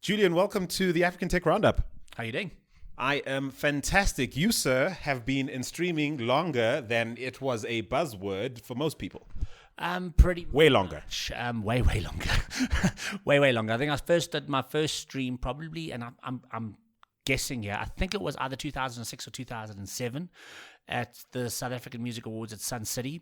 Julian, welcome to the African Tech Roundup. How are you doing? I am fantastic. You, sir, have been in streaming longer than it was a buzzword for most people. Way longer. Way longer. way longer. I think I first did my first stream probably, and I'm guessing here, I think it was either 2006 or 2007 at the South African Music Awards at Sun City.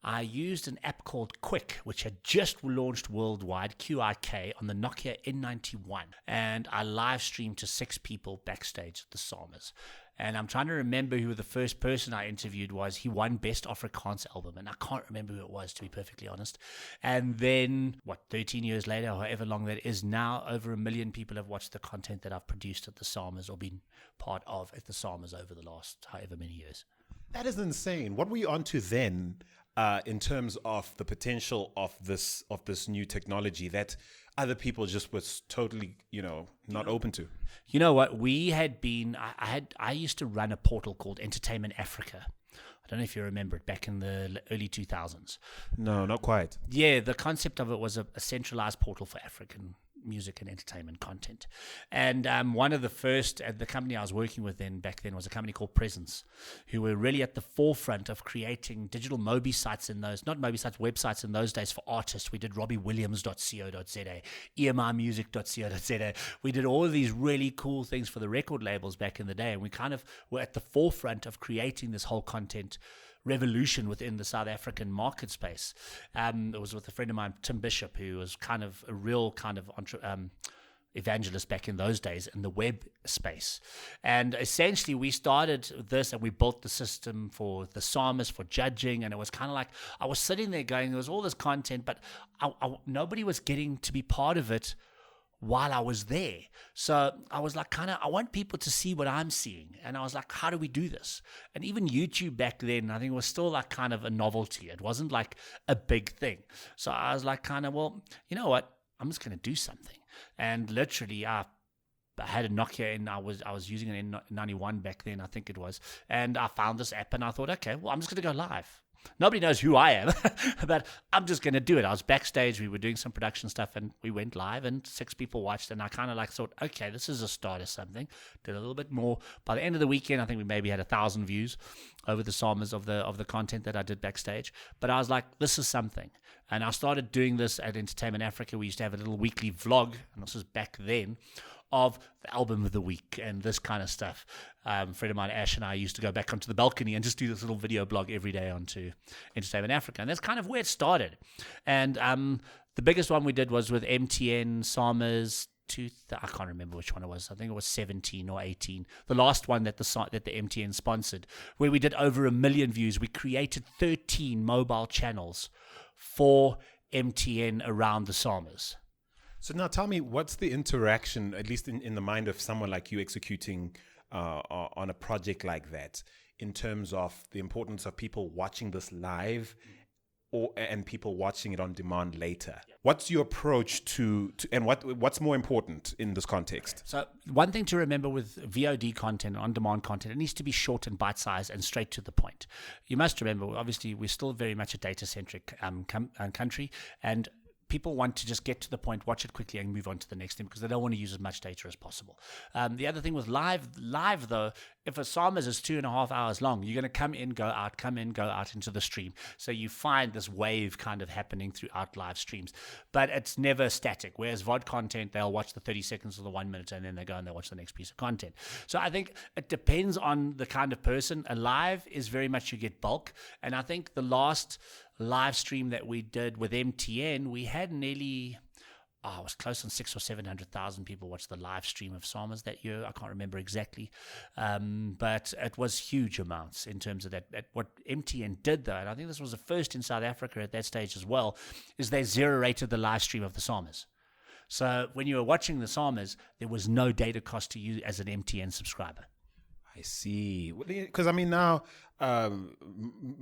I used an app called Quick, which had just launched worldwide, QIK, on the Nokia N91. And I live streamed to 6 people backstage at the Sstreamm. And I'm trying to remember who the first person I interviewed was. He won Best Afrikaans Album, and I can't remember who it was, to be perfectly honest. And then, 13 years later, however long that is now, over 1 million people have watched the content that I've produced at the Sstreamm or been part of at the Sstreamm over the last however many years. That is insane. What were you onto then in terms of the potential of this new technology that other people just was totally, not open to? You know what? We had been, I used to run a portal called Entertainment Africa. I don't know if you remember it, back in the early 2000s. No, not quite. Yeah, the concept of it was a centralized portal for African music and entertainment content. And one of the first, the company I was working with back then was a company called Presence, who were really at the forefront of creating digital Mobi sites websites in those days for artists. We did RobbieWilliams.co.za, EMImusic.co.za. We did all of these really cool things for the record labels back in the day. And we kind of were at the forefront of creating this whole content revolution within the South African market space. It was with a friend of mine, Tim Bishop, who was kind of a real kind of evangelist back in those days in the web space. And essentially we started this and we built the system for the Sstreamm, for judging, and it was kind of like, I was sitting there going, there was all this content, but nobody was getting to be part of it while I was there. So I was like, I want people to see what I'm seeing. And I was like, how do we do this? And even YouTube back then, I think it was still like kind of a novelty. It wasn't like a big thing. So I was like, well, you know what? I'm just going to do something. And literally, I had a Nokia and I was using an N91 back then, I think it was. And I found this app and I thought, okay, well, I'm just going to go live. Nobody knows who I am, but I'm just going to do it. I was backstage. We were doing some production stuff and we went live and 6 people watched. And I kind of thought, okay, this is a start of something. Did a little bit more. By the end of the weekend, I think we maybe had 1,000 views over the Sstreamm of the content that I did backstage. But I was like, this is something. And I started doing this at Entertainment Africa. We used to have a little weekly vlog, and this was back then, of the album of the week and this kind of stuff. A friend of mine, Ash, and I used to go back onto the balcony and just do this little video blog every day onto Entertainment Africa. And that's kind of where it started. And the biggest one we did was with MTN, Sstreamm, I can't remember which one it was. I think it was 17 or 18. The last one that the MTN sponsored, where we did over 1 million views. We created 13 mobile channels for MTN around the Sstreamm. So now tell me, what's the interaction, at least in the mind of someone like you executing on a project like that, in terms of the importance of people watching this live and people watching it on demand later? Yeah. What's your approach to and what's more important in this context? So one thing to remember with VOD content, on-demand content, it needs to be short and bite-sized and straight to the point. You must remember, obviously, we're still very much a data-centric country, and people want to just get to the point, watch it quickly, and move on to the next thing because they don't want to use as much data as possible. The other thing with live though, if a Sstreamm is 2.5 hours long, you're going to come in, go out into the stream. So you find this wave kind of happening throughout live streams, but it's never static. Whereas VOD content, they'll watch the 30 seconds or the 1 minute and then they go and they watch the next piece of content. So I think it depends on the kind of person. A live is very much you get bulk. And I think the last live stream that we did with MTN, we had nearly, it was close on 600,000 or 700,000 people watch the live stream of Sstreamm that year. I can't remember exactly, but it was huge amounts in terms of that. What MTN did though, and I think this was the first in South Africa at that stage as well, is they zero-rated the live stream of the Sstreamm. So when you were watching the Sstreamm, there was no data cost to you as an MTN subscriber. I see. Because I mean now,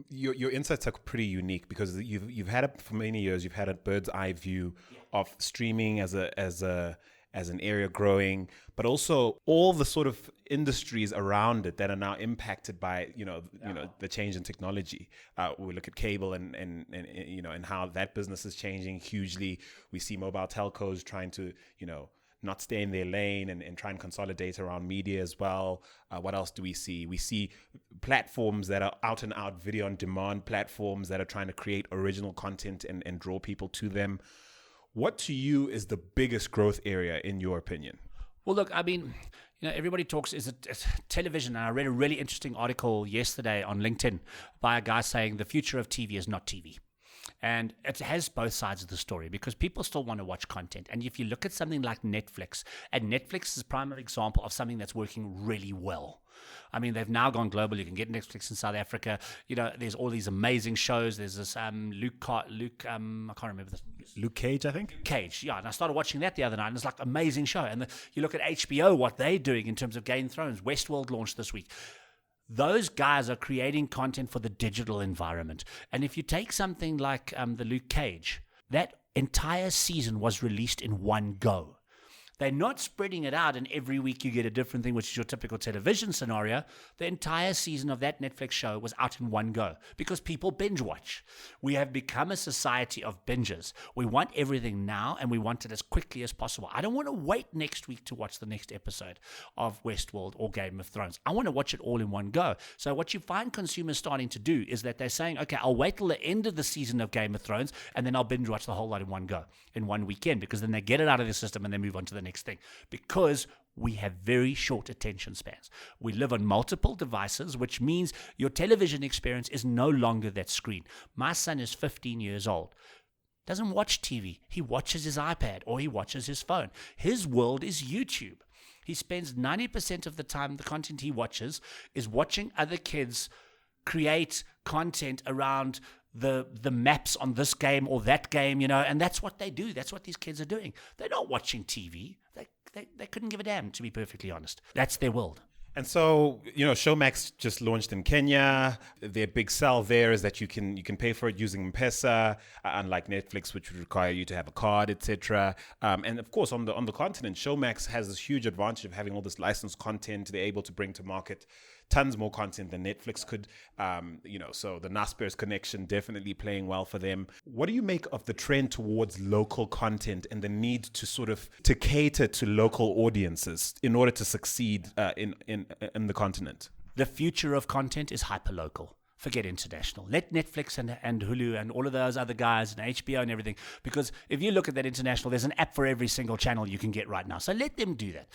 your insights are pretty unique because you've had it for many years. You've had a bird's eye view of streaming as an area growing, but also all the sort of industries around it that are now impacted by the change in technology. We look at cable and how that business is changing hugely. We see mobile telcos trying to not stay in their lane and try and consolidate around media as well. What else do we see? We see platforms that are out and out video on demand platforms that are trying to create original content and draw people to them. What to you is the biggest growth area in your opinion? Well, look, I mean, everybody talks, is it television? And I read a really interesting article yesterday on LinkedIn by a guy saying the future of TV is not TV. And it has both sides of the story because people still want to watch content. And if you look at something like Netflix, and Netflix is a prime example of something that's working really well. I mean, they've now gone global. You can get Netflix in South Africa. There's all these amazing shows. There's this I can't remember this. Luke Cage, I think. Cage, yeah. And I started watching that the other night, and it's like an amazing show. And you look at HBO, what they're doing in terms of Game of Thrones. Westworld launched this week. Those guys are creating content for the digital environment. And if you take something like the Luke Cage, that entire season was released in one go. They're not spreading it out and every week you get a different thing, which is your typical television scenario. The entire season of that Netflix show was out in one go because people binge watch. We have become a society of bingers. We want everything now and we want it as quickly as possible. I don't want to wait next week to watch the next episode of Westworld or Game of Thrones. I want to watch it all in one go. So what you find consumers starting to do is that they're saying, okay, I'll wait till the end of the season of Game of Thrones and then I'll binge watch the whole lot in one go, in one weekend, because then they get it out of the system and they move on to the next thing, because we have very short attention spans. We live on multiple devices, which means your television experience is no longer that screen. My son is 15 years old. Doesn't watch TV. He watches his iPad or he watches his phone. His world is YouTube. He spends 90% of the time, the content he watches is watching other kids create content around the maps on this game or that game, and that's what they do. That's what these kids are doing. They're not watching TV. They couldn't give a damn, to be perfectly honest. That's their world. And so, Showmax just launched in Kenya. Their big sell there is that you can pay for it using M-Pesa, unlike Netflix, which would require you to have a card, etc. And of course, on the continent, Showmax has this huge advantage of having all this licensed content. They're able to bring to market tons more content than Netflix could. So the Naspers connection definitely playing well for them. What do you make of the trend towards local content and the need to cater to local audiences in order to succeed in the continent? The future of content is hyperlocal. Forget international. Let Netflix and Hulu and all of those other guys and HBO and everything, because if you look at that international, there's an app for every single channel you can get right now. So let them do that.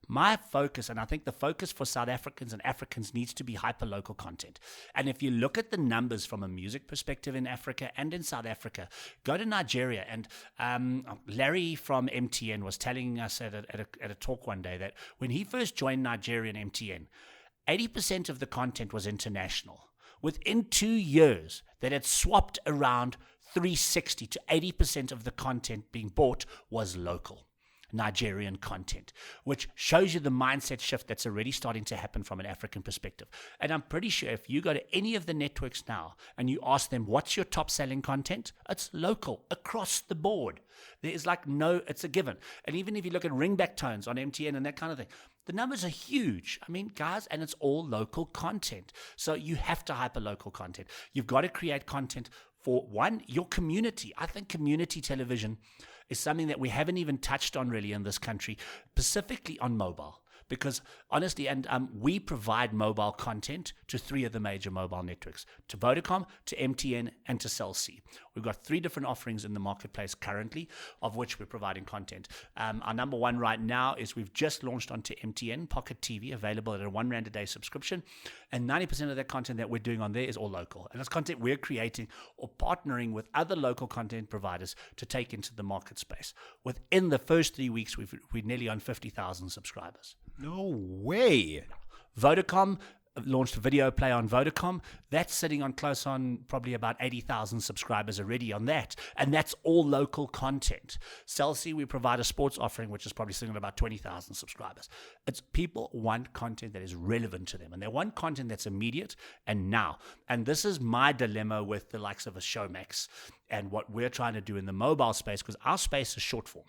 My focus, and I think the focus for South Africans and Africans, needs to be hyperlocal content. And if you look at the numbers from a music perspective in Africa and in South Africa, go to Nigeria. And Larry from MTN was telling us at a talk one day that when he first joined Nigeria and MTN, 80% of the content was international. Within 2 years, that had swapped around 360 to 80% of the content being bought was local Nigerian content, which shows you the mindset shift that's already starting to happen from an African perspective. And I'm pretty sure if you go to any of the networks now and you ask them, what's your top selling content? It's local across the board. There is it's a given. And even if you look at ringback tones on MTN and that kind of thing, the numbers are huge. I mean, guys, and it's all local content. So you have to hyper local content. You've got to create content for, one, your community. I think community television is something that we haven't even touched on really in this country, specifically on mobile. Because honestly, we provide mobile content to 3 of the major mobile networks, to Vodacom, to MTN, and to Cell C. We've got 3 different offerings in the marketplace currently, of which we're providing content. Our number one right now is we've just launched onto MTN, PockitTV, available at a R1 a day subscription. And 90% of that content that we're doing on there is all local. And it's content we're creating or partnering with other local content providers to take into the market space. Within the first 3 weeks, we're nearly on 50,000 subscribers. No way. Vodacom launched a video play on Vodacom. That's sitting on close on probably about 80,000 subscribers already on that. And that's all local content. Cell C, we provide a sports offering, which is probably sitting at about 20,000 subscribers. It's people want content that is relevant to them. And they want content that's immediate and now. And this is my dilemma with the likes of a Showmax and what we're trying to do in the mobile space, because our space is short form.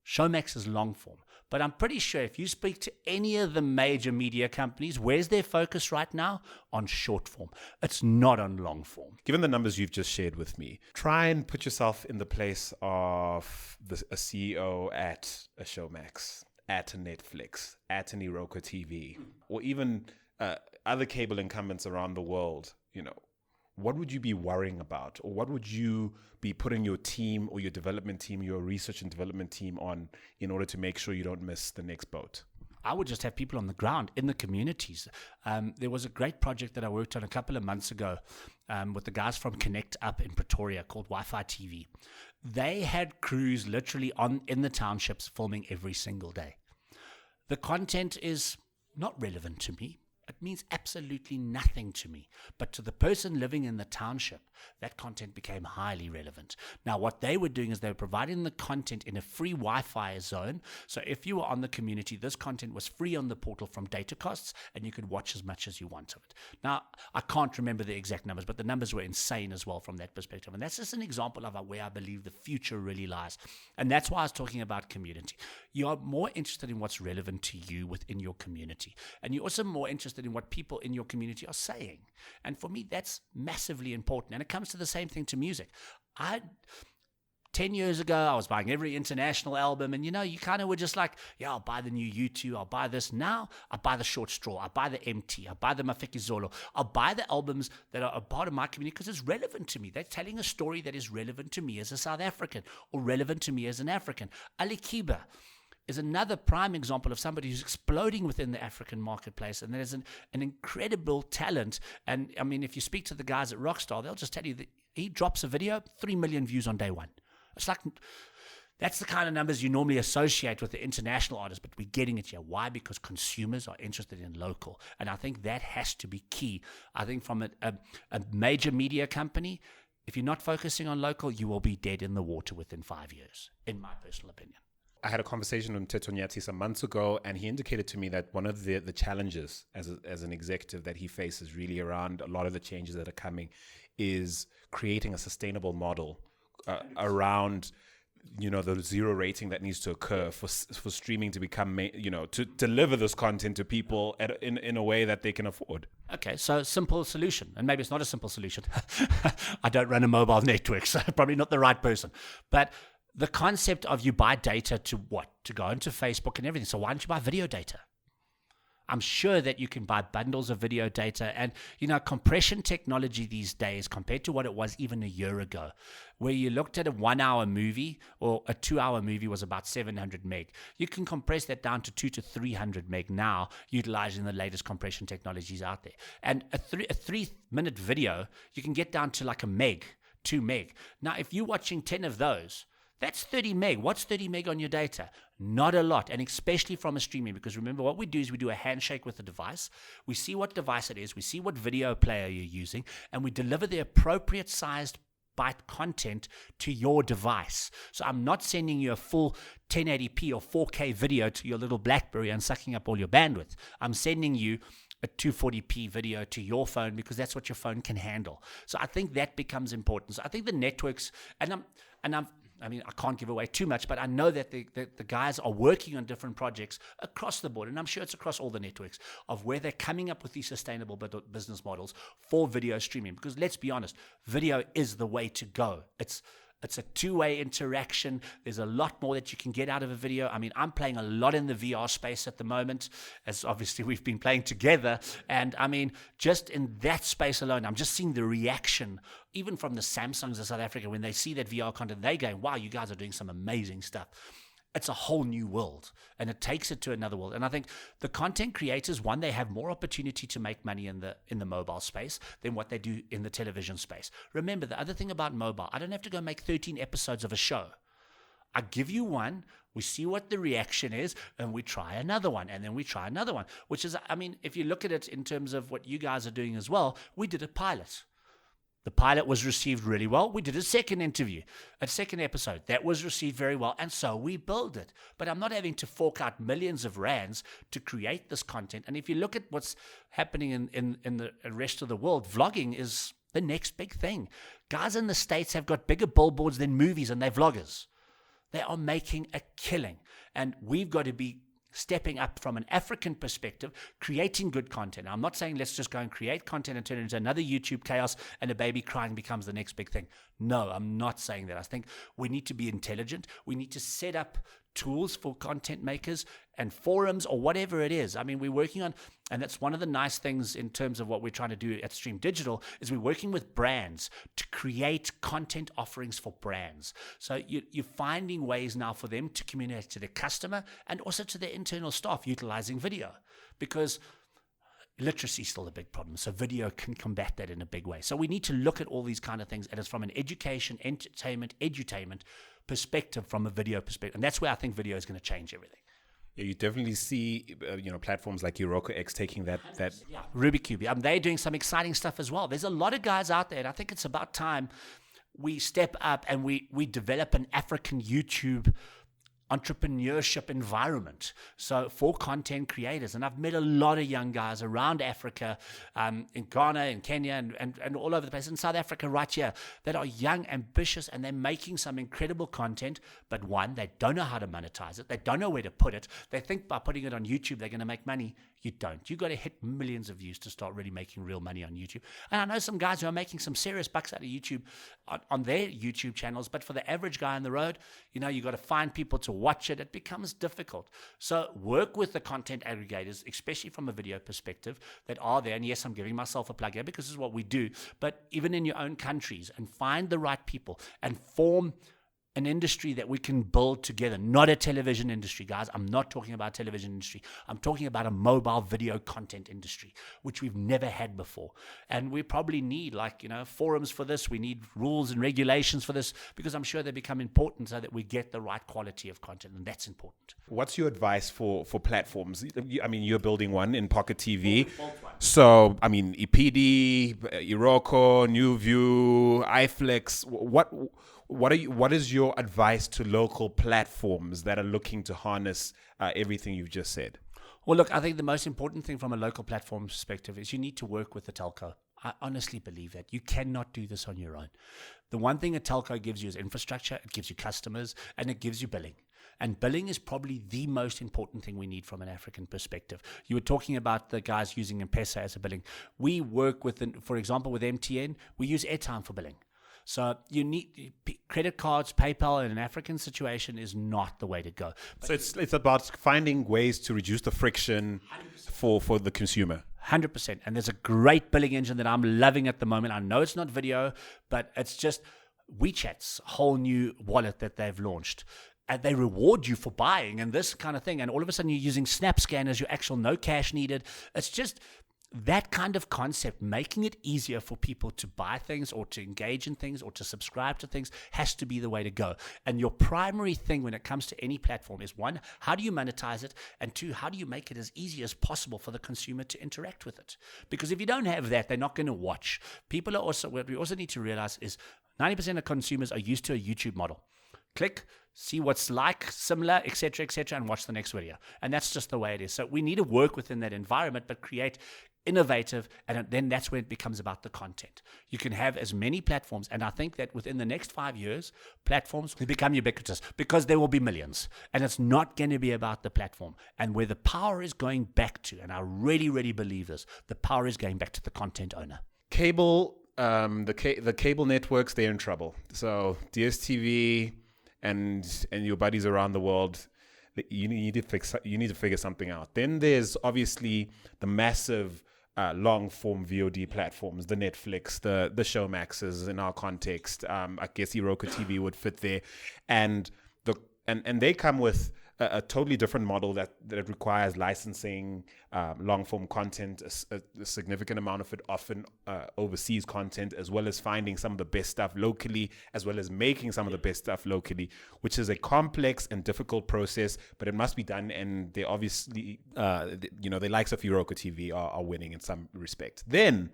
Showmax is long form. But I'm pretty sure if you speak to any of the major media companies, where's their focus right now? On short form. It's not on long form. Given the numbers you've just shared with me, try and put yourself in the place of a CEO at a Showmax, at a Netflix, at an Iroko TV, or even other cable incumbents around the world. What would you be worrying about, or what would you be putting your team or your development team, your research and development team on in order to make sure you don't miss the next boat? I would just have people on the ground in the communities. There was a great project that I worked on a couple of months ago with the guys from Connect Up in Pretoria called Wi-Fi TV. They had crews literally in the townships filming every single day. The content is not relevant to me. It means absolutely nothing to me. But to the person living in the township, that content became highly relevant. Now, what they were doing is they were providing the content in a free Wi-Fi zone. So if you were on the community, this content was free on the portal from data costs, and you could watch as much as you want of it. Now, I can't remember the exact numbers, but the numbers were insane as well from that perspective. And that's just an example of where I believe the future really lies. And that's why I was talking about community. You are more interested in what's relevant to you within your community. And you're also more interested in what people in your community are saying. And for me, that's massively important. And it comes to the same thing to music. 10 years ago, I was buying every international album, and you kind of were just like, yeah, I'll buy the new U2, I'll buy this. Now, I buy the Short Straw, I buy the MT, I buy the Mafiki Zolo, I'll buy the albums that are a part of my community because it's relevant to me. They're telling a story that is relevant to me as a South African or relevant to me as an African. Ali Kiba is another prime example of somebody who's exploding within the African marketplace, and there's an incredible talent. And I mean, if you speak to the guys at Rockstar, they'll just tell you that he drops a video, 3 million views on day one. It's like, that's the kind of numbers you normally associate with the international artists, but we're getting it here. Why? Because consumers are interested in local. And I think that has to be key. I think from a major media company, if you're not focusing on local, you will be dead in the water within 5 years, in my personal opinion. I had a conversation with Tetonyati some months ago, and he indicated to me that one of the challenges as an executive that he faces really around a lot of the changes that are coming is creating a sustainable model around the zero rating that needs to occur for streaming to become to deliver this content to people in a way that they can afford. Okay, so simple solution, and maybe it's not a simple solution. I don't run a mobile network, so probably not the right person, but the concept of you buy data to what? To go into Facebook and everything. So why don't you buy video data? I'm sure that you can buy bundles of video data, and compression technology these days compared to what it was even a year ago, where you looked at a 1 hour movie or a 2 hour movie was about 700 meg. You can compress that down to 200 to 300 meg now, utilizing the latest compression technologies out there. And a 3-minute video, you can get down to like a meg, 2 meg. Now, if you're watching 10 of those, that's 30 meg. What's 30 meg on your data? Not a lot, and especially from a streaming, because remember what we do is we do a handshake with the device. We see what device it is. We see what video player you're using, and we deliver the appropriate sized byte content to your device. So I'm not sending you a full 1080p or 4K video to your little BlackBerry and sucking up all your bandwidth. I'm sending you a 240p video to your phone because that's what your phone can handle. So I think that becomes important. So I think the networks, I can't give away too much, but I know that the guys are working on different projects across the board, and I'm sure it's across all the networks, of where they're coming up with these sustainable business models for video streaming. Because let's be honest, video is the way to go. It's a two-way interaction. There's a lot more that you can get out of a video. I mean, I'm playing a lot in the VR space at the moment, as obviously we've been playing together. And I mean, just in that space alone, I'm just seeing the reaction, even from the Samsungs of South Africa, when they see that VR content, they go, wow, you guys are doing some amazing stuff. It's a whole new world, and it takes it to another world. And I think the content creators, one, they have more opportunity to make money in the mobile space than what they do in the television space. Remember, the other thing about mobile, I don't have to go make 13 episodes of a show. I give you one, we see what the reaction is, and we try another one, and then we try another one, which is, I mean, if you look at it in terms of what you guys are doing as well, we did a pilot. The pilot was received really well. We did a second episode. That was received very well, and so we build it. But I'm not having to fork out millions of rands to create this content. And if you look at what's happening in the rest of the world, vlogging is the next big thing. Guys in the States have got bigger billboards than movies, and they're vloggers. They are making a killing. And we've got to be stepping up from an African perspective, creating good content. Now, I'm not saying let's just go and create content and turn it into another YouTube chaos and a baby crying becomes the next big thing. No, I'm not saying that. I think we need to be intelligent. We need to set up tools for content makers and forums or whatever it is. I mean, we're working on, and that's one of the nice things in terms of what we're trying to do at Sstreamm.Digital, is we're working with brands to create content offerings for brands. So you're finding ways now for them to communicate to their customer and also to their internal staff utilizing video, because literacy is still a big problem. So video can combat that in a big way. So we need to look at all these kind of things, and it's from an education, entertainment, edutainment perspective, from a video perspective. And that's where I think video is going to change everything. Yeah, you definitely see, platforms like Iroko X taking that. Yeah, RubyCube. They're doing some exciting stuff as well. There's a lot of guys out there, and I think it's about time we step up and we develop an African YouTube entrepreneurship environment, so for content creators. And I've met a lot of young guys around Africa, in Ghana, in Kenya, and all over the place, in South Africa right here, that are young, ambitious, and they're making some incredible content. But one, they don't know how to monetize it. They don't know where to put it. They think by putting it on YouTube they're going to make money. You don't. You got to hit millions of views to start really making real money on YouTube. And I know some guys who are making some serious bucks out of YouTube on their YouTube channels, but for the average guy on the road, you got to find people to watch it. It becomes difficult. So work with the content aggregators, especially from a video perspective, that are there. And yes, I'm giving myself a plug here because this is what we do. But even in your own countries, and find the right people and form an industry that we can build together, not a television industry, guys. I'm not talking about television industry. I'm talking about a mobile video content industry, which we've never had before. And we probably need forums for this. We need rules and regulations for this, because I'm sure they become important so that we get the right quality of content, and that's important. What's your advice for platforms? You're building one in PockitTV. So, EPD, Iroko, NewView, iFlix, what is your advice to local platforms that are looking to harness everything you've just said? Well, look, I think the most important thing from a local platform perspective is you need to work with the telco. I honestly believe that. You cannot do this on your own. The one thing a telco gives you is infrastructure, it gives you customers, and it gives you billing. And billing is probably the most important thing we need from an African perspective. You were talking about the guys using M-Pesa as a billing. We work with, for example, with MTN, we use airtime for billing. So you need credit cards, PayPal in an African situation is not the way to go. But so it's about finding ways to reduce the friction 100%. for the consumer. 100%. And there's a great billing engine that I'm loving at the moment. I know it's not video, but it's just WeChat's whole new wallet that they've launched. And they reward you for buying and this kind of thing. And all of a sudden you're using SnapScan as your actual no cash needed. It's just that kind of concept, making it easier for people to buy things or to engage in things or to subscribe to things, has to be the way to go. And your primary thing when it comes to any platform is, one, how do you monetize it? And two, how do you make it as easy as possible for the consumer to interact with it? Because if you don't have that, they're not going to watch. What we also need to realize is 90% of consumers are used to a YouTube model. Click, see what's similar, etc., and watch the next video. And that's just the way it is. So we need to work within that environment, but create innovative, and then that's when it becomes about the content. You can have as many platforms, and I think that within the next 5 years, platforms will become ubiquitous because there will be millions, and it's not going to be about the platform. And where the power is going back to, and I really, really believe this, the power is going back to the content owner. Cable, the cable networks, they're in trouble. So DSTV and your buddies around the world, you need to figure something out. Then there's obviously the massive long form VOD platforms, the Netflix, the Showmaxes in our context. I guess Iroko TV would fit there, and they come with a totally different model that requires licensing long form content, a significant amount of it often overseas content, as well as finding some of the best stuff locally, as well as making some of the best stuff locally, which is a complex and difficult process, but it must be done. And they obviously, the likes of Iroko TV are winning in some respect. Then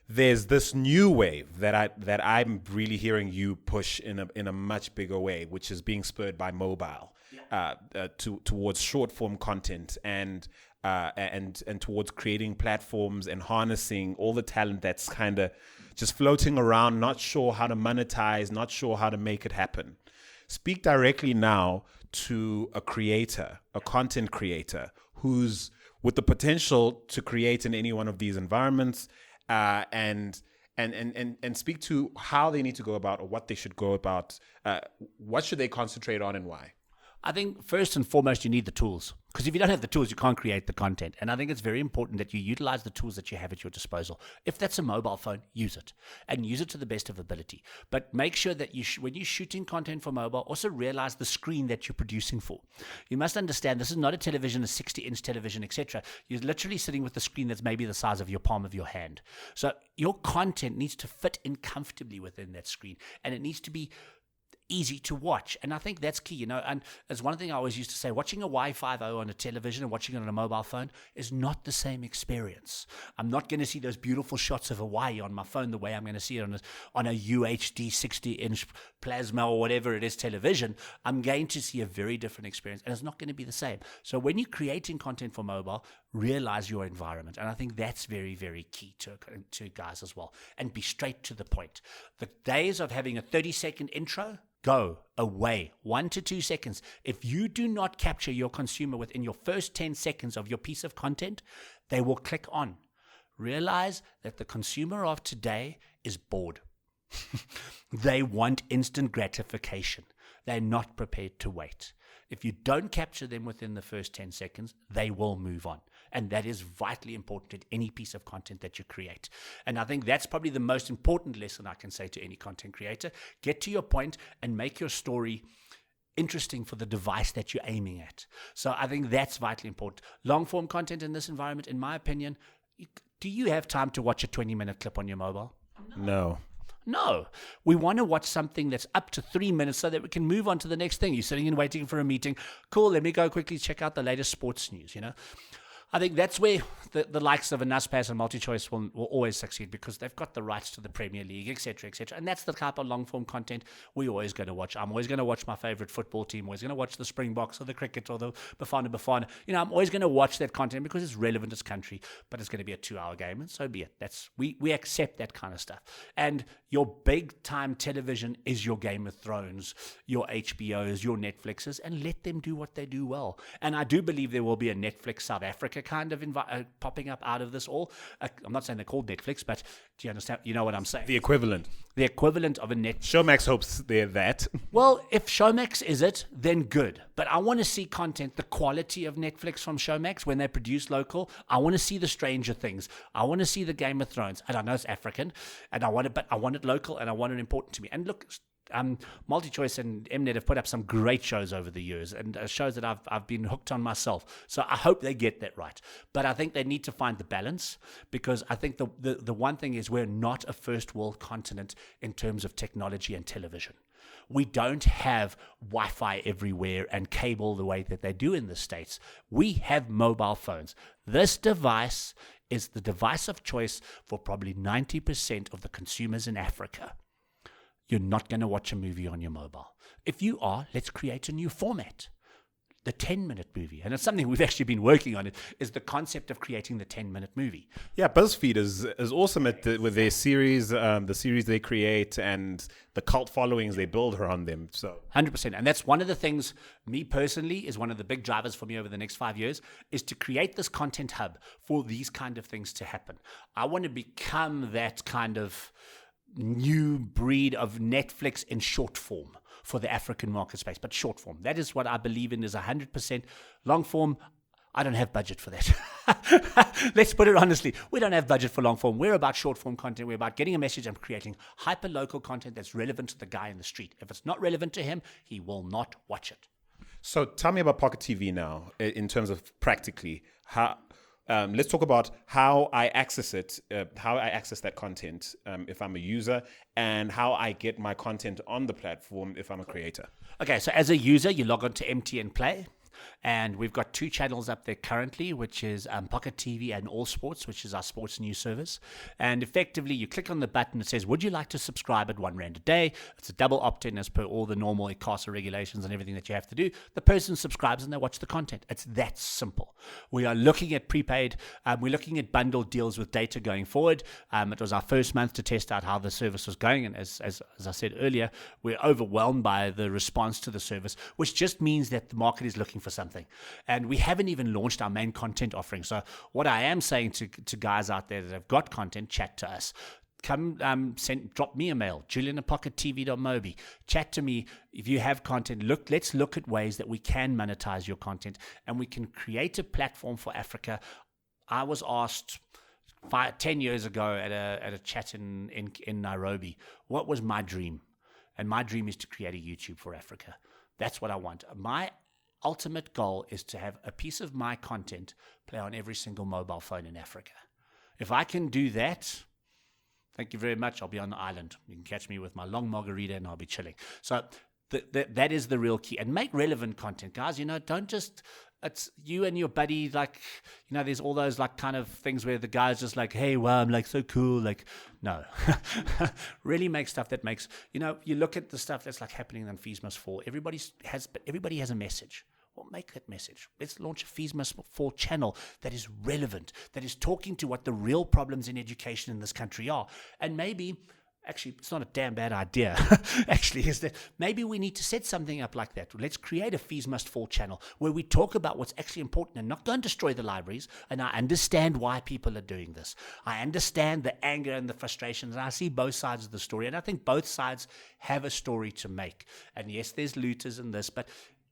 there's this new wave that I'm really hearing you push in a much bigger way, which is being spurred by mobile, towards short form content and towards creating platforms and harnessing all the talent that's kind of just floating around, not sure how to monetize, not sure how to make it happen. speak directly now to a creator, a content creator, who's with the potential to create in any one of these environments, and speak to how they need to go about, or what they should go about. What should they concentrate on, and why? I think first and foremost, you need the tools, because if you don't have the tools, you can't create the content. And I think it's very important that you utilize the tools that you have at your disposal. If that's a mobile phone, use it, and use it to the best of ability. But make sure that when you're shooting content for mobile, also realize the screen that you're producing for. You must understand this is not a television, a 60-inch television, etc. You're literally sitting with the screen that's maybe the size of your palm of your hand. So your content needs to fit in comfortably within that screen, and it needs to be easy to watch. And I think that's key, and as one thing I always used to say, watching a Y50 on a television and watching it on a mobile phone is not the same experience. I'm not going to see those beautiful shots of Hawaii on my phone the way I'm going to see it on a UHD 60-inch plasma or whatever it is television. I'm going to see a very different experience, and it's not going to be the same. So when you're creating content for mobile, realize your environment. And I think that's very, very key to guys as well. And be straight to the point. The days of having a 30-second intro, go away. 1 to 2 seconds. If you do not capture your consumer within your first 10 seconds of your piece of content, they will click on. Realize that the consumer of today is bored. They want instant gratification. They're not prepared to wait. If you don't capture them within the first 10 seconds, they will move on. And that is vitally important in any piece of content that you create. And I think that's probably the most important lesson I can say to any content creator. Get to your point and make your story interesting for the device that you're aiming at. So I think that's vitally important. Long form content in this environment, in my opinion, do you have time to watch a 20-minute clip on your mobile? No. No, we want to watch something that's up to 3 minutes so that we can move on to the next thing. You're sitting and waiting for a meeting. Cool, let me go quickly check out the latest sports news, I think that's where the likes of a Naspers and MultiChoice will always succeed, because they've got the rights to the Premier League, etc., etc. And that's the type of long-form content we're always going to watch. I'm always going to watch my favorite football team. I'm always going to watch the Springboks or the cricket or the Bafana. I'm always going to watch that content because it's relevant to this country, but it's going to be a 2-hour game, and so be it. We accept that kind of stuff. And your big-time television is your Game of Thrones, your HBOs, your Netflixes, and let them do what they do well. And I do believe there will be a Netflix South Africa kind of popping up out of this all. I'm not saying they're called Netflix, but do you understand? You know what I'm saying? The equivalent of a Netflix. Showmax hopes they're that. Well, if Showmax is it, then good. But I want to see content, the quality of Netflix from Showmax when they produce local. I want to see the Stranger Things. I want to see the Game of Thrones. And I know it's African, and I want it local, and I want it important to me. And look, MultiChoice and Mnet have put up some great shows over the years, and shows that I've been hooked on myself. So I hope they get that right. But I think they need to find the balance, because I think the one thing is we're not a first world continent in terms of technology and television. We don't have Wi-Fi everywhere and cable the way that they do in the States. We have mobile phones. This device is the device of choice for probably 90% of the consumers in Africa. You're not going to watch a movie on your mobile. If you are, let's create a new format. The 10-minute movie. And it's something we've actually been working on, is the concept of creating the 10-minute movie. Yeah, BuzzFeed is awesome with their series, the series they create, and the cult followings they build around them. So 100%. And that's one of the things, me personally, is one of the big drivers for me over the next 5 years, is to create this content hub for these kind of things to happen. I want to become that kind of new breed of Netflix in short form for the African market space, but short form. That is what I believe in, is 100%. Long form, I don't have budget for that. Let's put it honestly. We don't have budget for long form. We're about short form content. We're about getting a message and creating hyper local content that's relevant to the guy in the street. If it's not relevant to him, he will not watch it. So tell me about PockitTV now, in terms of practically how. Let's talk about how I access it, how I access that content if I'm a user, and how I get my content on the platform if I'm a creator. Okay, so as a user, you log on to MTN Play, And we've got 2 channels up there currently, which is PockitTV and All Sports, which is our sports news service. And effectively, you click on the button that says, would you like to subscribe at R1 a day? It's a double opt-in as per all the normal ICASA regulations and everything that you have to do. The person subscribes and they watch the content. It's that simple. We are looking at prepaid. We're looking at bundled deals with data going forward. It was our first month to test out how the service was going. And as I said earlier, we're overwhelmed by the response to the service, which just means that the market is looking for something. And we haven't even launched our main content offering. So what I am saying to guys out there that have got content, chat to us. Come drop me a mail, Julian@PockitTV.mobi. Chat to me if you have content. Let's look at ways that we can monetize your content and we can create a platform for Africa. I was asked 10 years ago at a chat in Nairobi, what was my dream? And my dream is to create a YouTube for Africa. That's what I want. My ultimate goal is to have a piece of my content play on every single mobile phone in Africa. If I can do that, thank you very much. I'll be on the island. You can catch me with my long margarita and I'll be chilling. So that is the real key. And make relevant content, guys. Don't just, it's you and your buddy, like, there's all those like kind of things where the guy's just like, hey, wow, I'm like so cool. Like, no. Really make stuff that makes, you look at the stuff that's like happening on Fees Must Fall. Everybody has a message. Well, make that message. Let's launch a Fees Must Fall channel that is relevant, that is talking to what the real problems in education in this country are. And maybe, actually, it's not a damn bad idea, actually, is that maybe we need to set something up like that. Let's create a Fees Must Fall channel where we talk about what's actually important and not go and destroy the libraries. And I understand why people are doing this. I understand the anger and the frustrations, and I see both sides of the story. And I think both sides have a story to make. And yes, there's looters in this, but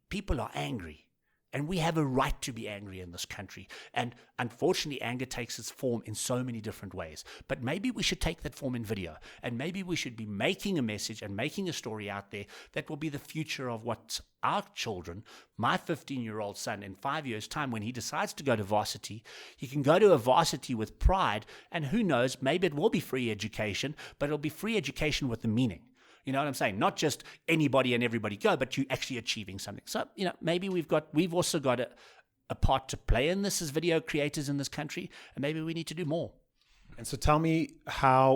people are angry, and we have a right to be angry in this country. And unfortunately, anger takes its form in so many different ways. But maybe we should take that form in video, and maybe we should be making a message and making a story out there that will be the future of what our children, my 15-year-old son, in 5 years' time, when he decides to go to varsity, he can go to a varsity with pride, and who knows, maybe it will be free education, but it'll be free education with the meaning. You know what I'm saying? Not just anybody and everybody go, but you actually achieving something. So, maybe we've also got a part to play in this as video creators in this country, and maybe we need to do more. And so tell me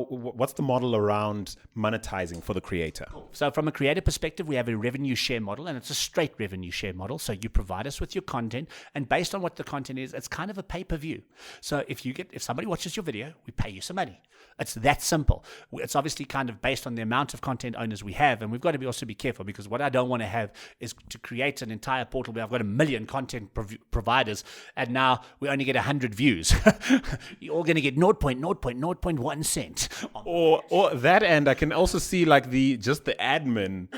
what's the model around monetizing for the creator? So from a creator perspective, we have a revenue share model, and it's a straight revenue share model. So you provide us with your content, and based on what the content is, it's kind of a pay-per-view. So if somebody watches your video, we pay you some money. It's that simple. It's obviously kind of based on the amount of content owners we have, and we've got to also be careful, because what I don't want to have is to create an entire portal where I've got 1 million content providers, and now we only get 100 views. You're all going to get 0.1 cent. Or that end, I can also see like the admin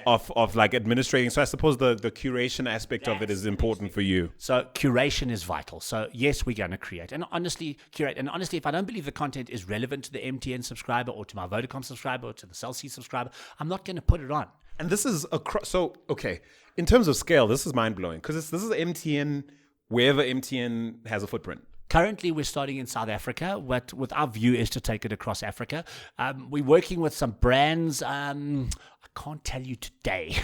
of like administrating. So I suppose the curation aspect of it is important for you. So curation is vital. So yes, we're going to create and honestly curate. And honestly, if I don't believe the content is relevant to the MTN subscriber or to my Vodacom subscriber or to the Cell C subscriber, I'm not going to put it on. And this is okay. In terms of scale, this is mind blowing, because this is MTN wherever MTN has a footprint. Currently, we're starting in South Africa, but with our view is to take it across Africa. We're working with some brands. I can't tell you today,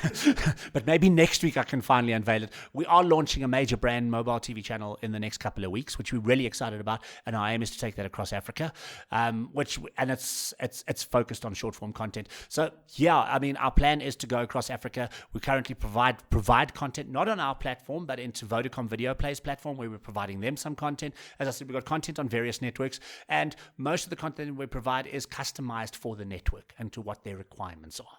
but maybe next week I can finally unveil it. We are launching a major brand mobile TV channel in the next couple of weeks, which we're really excited about, and our aim is to take that across Africa, it's focused on short form content. So yeah, I mean, our plan is to go across Africa. We currently provide content not on our platform, but into Vodacom Video Play's platform, where we're providing them some content. As I said, we've got content on various networks, and most of the content we provide is customized for the network and to what their requirements are.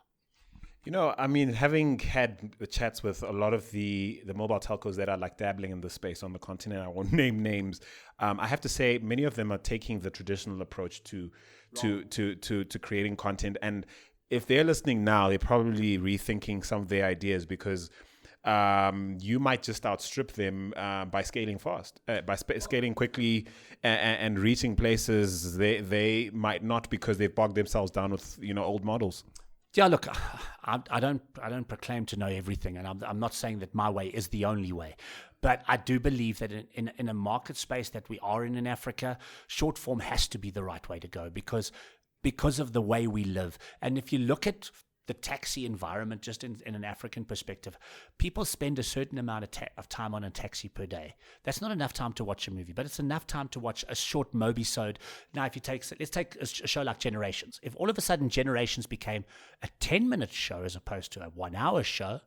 I mean, having had the chats with a lot of the mobile telcos that are like dabbling in the space on the continent, I won't name names. I have to say, many of them are taking the traditional approach to creating content. And if they're listening now, they're probably rethinking some of their ideas, because you might just outstrip them by scaling fast, by scaling quickly and reaching places they might not, because they've bogged themselves down with old models. Yeah, look, I don't proclaim to know everything, and I'm not saying that my way is the only way, but I do believe that in a market space that we are in Africa, short form has to be the right way to go, because of the way we live. And if you look at the taxi environment, just in an African perspective, people spend a certain amount of time on a taxi per day. That's not enough time to watch a movie, but it's enough time to watch a short Mobisode. Now, if you let's take a show like Generations. If all of a sudden Generations became a 10-minute show as opposed to a 1-hour show,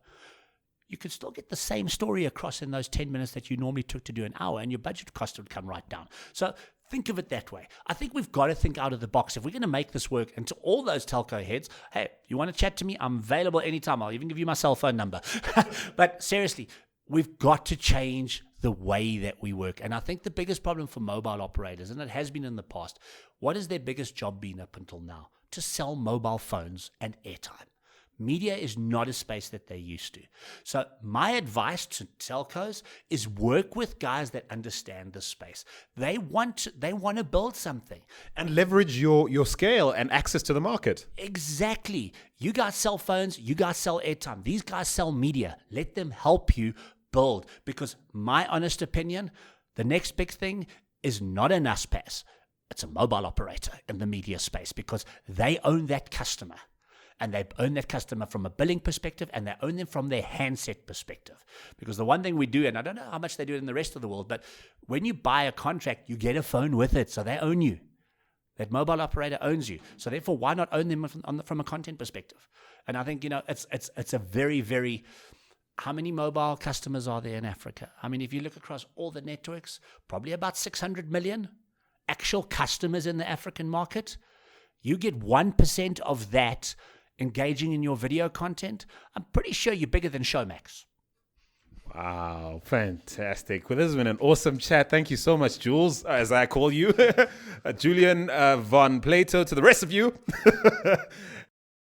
you could still get the same story across in those 10 minutes that you normally took to do an hour, and your budget cost would come right down. So think of it that way. I think we've got to think out of the box. If we're going to make this work, and to all those telco heads, hey, you want to chat to me? I'm available anytime. I'll even give you my cell phone number. But seriously, we've got to change the way that we work. And I think the biggest problem for mobile operators, and it has been in the past, what has their biggest job been up until now? To sell mobile phones and airtime. Media is not a space that they used to. So my advice to telcos is work with guys that understand the space. They want to build something. And leverage your scale and access to the market. Exactly. You guys sell phones, you guys sell airtime. These guys sell media. Let them help you build. Because my honest opinion, the next big thing is not a NASPAS. It's a mobile operator in the media space, because they own that customer. And they own that customer from a billing perspective, and they own them from their handset perspective. Because the one thing we do, and I don't know how much they do it in the rest of the world, but when you buy a contract, you get a phone with it, so they own you. That mobile operator owns you. So therefore, why not own them from a content perspective? And I think, it's a very, very... How many mobile customers are there in Africa? I mean, if you look across all the networks, probably about 600 million actual customers in the African market. You get 1% of that engaging in your video content, I'm pretty sure you're bigger than Showmax. Wow, fantastic. Well, this has been an awesome chat. Thank you so much, Jules, as I call you. Julian von Plato, to the rest of you.